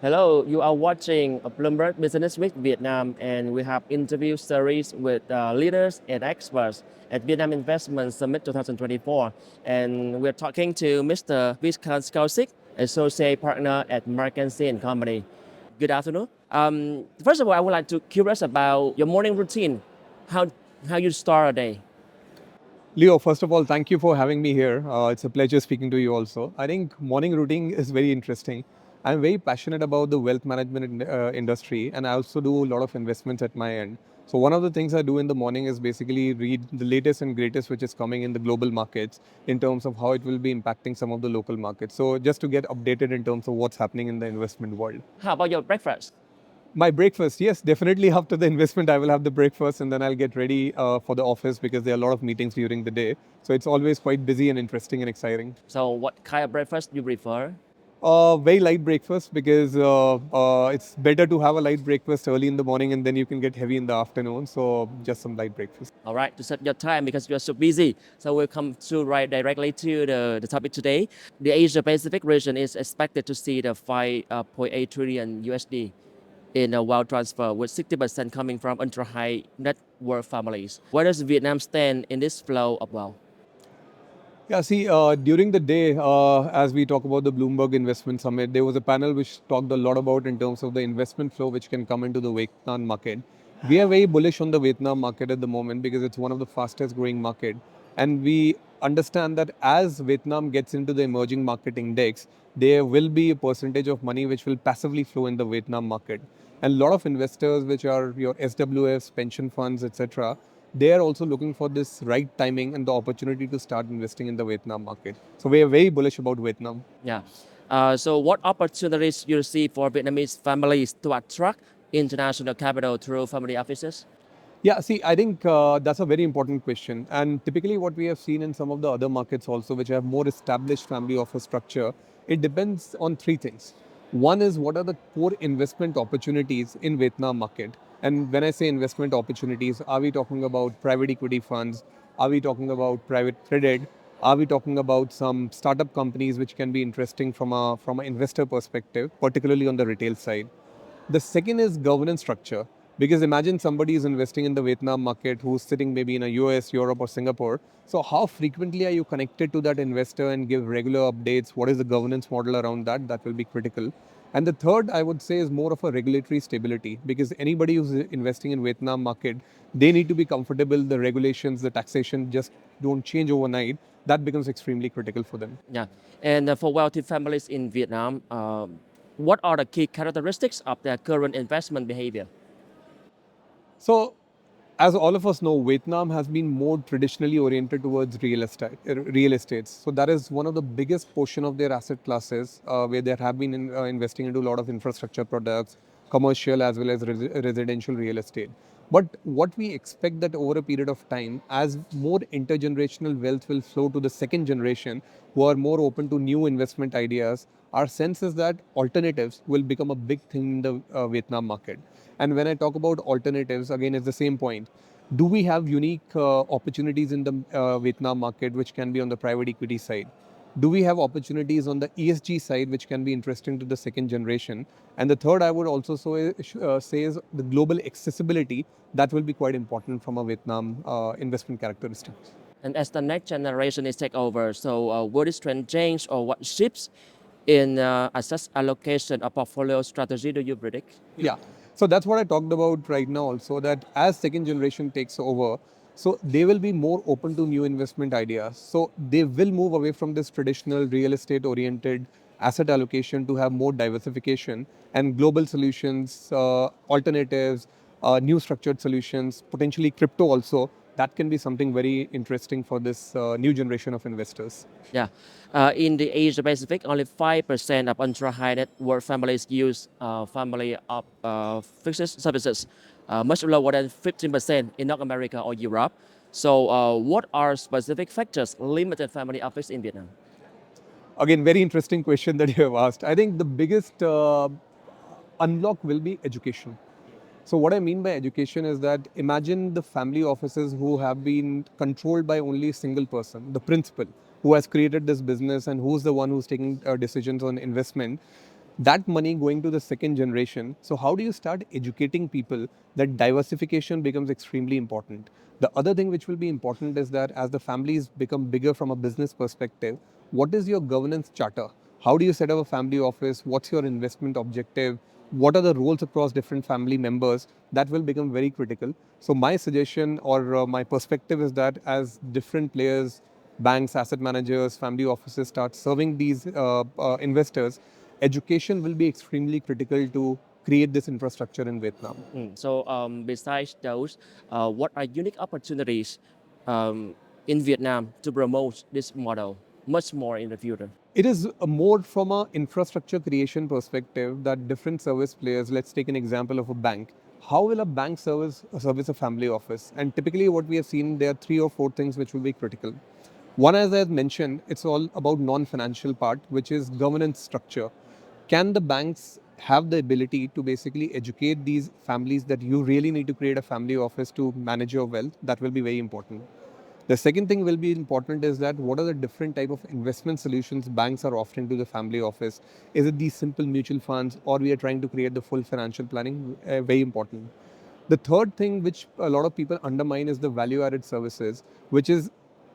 Hello, you are watching a Bloomberg Business Week Vietnam, and we have interview series with leaders and experts at Vietnam Investment Summit 2024. And we're talking to Mr. Vishal Kaushik, associate partner at McKinsey Company. Good afternoon. First of all, I would like to curious about your morning routine. How how you start a day? Leo, first of all, thank you for having me here. It's a pleasure speaking to you also. I think morning routine is very interesting. I'm very passionate about the wealth management industry, and I also do a lot of investments at my end. So one of the things I do in the morning is basically read the latest and greatest which is coming in the global markets in terms of how it will be impacting some of the local markets. So just to get updated in terms of what's happening in the investment world. How about your breakfast? My breakfast, yes, definitely after the investment, I will have the breakfast and then I'll get ready for the office because there are a lot of meetings during the day. So it's always quite busy and interesting and exciting. So, what kind of breakfast you prefer? Very light breakfast because it's better to have a light breakfast early in the morning and then you can get heavy in the afternoon. So just some light breakfast. All right, to save your time because you're so busy. So we'll come to right directly to the topic today. The Asia Pacific region is expected to see the 5.8 trillion USD in a wealth transfer, with 60% coming from ultra high net worth families. Where does Vietnam stand in this flow of wealth? Yeah, see, during the day, as we talk about the Bloomberg Investment Summit, there was a panel which talked a lot about in terms of the investment flow which can come into the Vietnam market. We are very bullish on the Vietnam market at the moment because it's one of the fastest growing market. And we understand that as Vietnam gets into the emerging market index, there will be a percentage of money which will passively flow in the Vietnam market. And a lot of investors, which are your SWFs, pension funds, etc., they are also looking for this right timing and the opportunity to start investing in the Vietnam market. So we are very bullish about Vietnam. Yeah. So what opportunities you see for Vietnamese families to attract international capital through family offices? Yeah, see, I think that's a very important question. And typically, what we have seen in some of the other markets also, which have more established family office structure, it depends on three things. One is what are the core investment opportunities in Vietnam market? And when I say investment opportunities, are we talking about private equity funds? Are we talking about private credit? Are we talking about some startup companies which can be interesting from an investor perspective, particularly on the retail side? The second is governance structure. Because imagine somebody is investing in the Vietnam market who's sitting maybe in a US, Europe, or Singapore. So, how frequently are you connected to that investor and give regular updates? What is the governance model around that? That will be critical. And the third, I would say, is more of a regulatory stability because anybody who's investing in Vietnam market, they need to be comfortable. The regulations, the taxation just don't change overnight. That becomes extremely critical for them. Yeah. And for wealthy families in Vietnam, what are the key characteristics of their current investment behavior? So, as all of us know, Vietnam has been more traditionally oriented towards real estate. Real estates. So that is one of the biggest portion of their asset classes, where they have been investing into a lot of infrastructure products, commercial as well as residential real estate. But what we expect that over a period of time, as more intergenerational wealth will flow to the second generation, who are more open to new investment ideas, our sense is that alternatives will become a big thing in the Vietnam market. And when I talk about alternatives, again, it's the same point. Do we have unique opportunities in the Vietnam market, which can be on the private equity side? Do we have opportunities on the ESG side, which can be interesting to the second generation? And the third, I would also say is the global accessibility that will be quite important from a Vietnam investment characteristics. And as the next generation is take over, so will this trend change or what shifts in asset allocation or portfolio strategy do you predict? Yeah. So that's what I talked about right now also, that as second generation takes over, so they will be more open to new investment ideas. So they will move away from this traditional real estate oriented asset allocation to have more diversification and global solutions, alternatives, new structured solutions, potentially crypto also. That can be something very interesting for this new generation of investors. Yeah. In the Asia Pacific, only 5% of ultra high net worth families use family of fixed services, much lower than 15% in North America or Europe. So, what are specific factors limited family office in Vietnam? Again, very interesting question that you have asked. I think the biggest unlock will be education. So what I mean by education is that imagine the family offices who have been controlled by only a single person, the principal, who has created this business and who's the one who's taking decisions on investment. That money going to the second generation. So how do you start educating people that diversification becomes extremely important? The other thing which will be important is that as the families become bigger from a business perspective, what is your governance charter? How do you set up a family office? What's your investment objective? What are the roles across different family members? That will become very critical. So my suggestion or my perspective is that as different players, banks, asset managers, family offices start serving these investors, education will be extremely critical to create this infrastructure in Vietnam. So besides those, what are unique opportunities in Vietnam to promote this model much more in the future? It is more from an infrastructure creation perspective that different service players, let's take an example of a bank. How will a bank service a family office? And typically what we have seen, there are 3 or 4 things which will be critical. One, as I mentioned, it's all about non-financial part, which is governance structure. Can the banks have the ability to basically educate these families that you really need to create a family office to manage your wealth? That will be very important. The second thing will be important is that what are the different type of investment solutions banks are offering to the family office? Is it these simple mutual funds or we are trying to create the full financial planning? Very important. The third thing which a lot of people undermine is the value added services, which is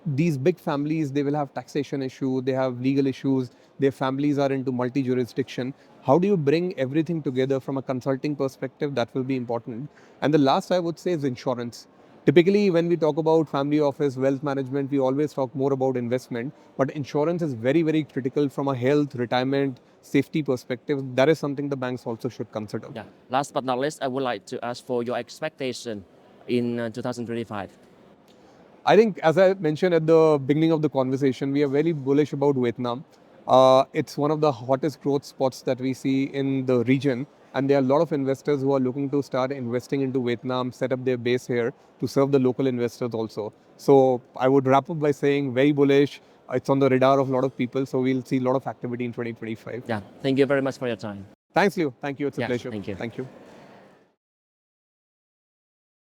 these big families, they will have taxation issue, they have legal issues, their families are into multi-jurisdiction. How do you bring everything together from a consulting perspective? That will be important. And the last I would say is insurance. Typically, when we talk about family office, wealth management, we always talk more about investment, but insurance is very, very critical from a health, retirement, safety perspective. That is something the banks also should consider. Yeah. Last but not least, I would like to ask for your expectation in 2025. I think, as I mentioned at the beginning of the conversation, we are very bullish about Vietnam. It's one of the hottest growth spots that we see in the region. And there are a lot of investors who are looking to start investing into Vietnam, set up their base here to serve the local investors also. So I would wrap up by saying very bullish. It's on the radar of a lot of people. So we'll see a lot of activity in 2025. Yeah. Thank you very much for your time. Thanks, Leo. Thank you. It's a Yeah, pleasure. thank you. Thank you.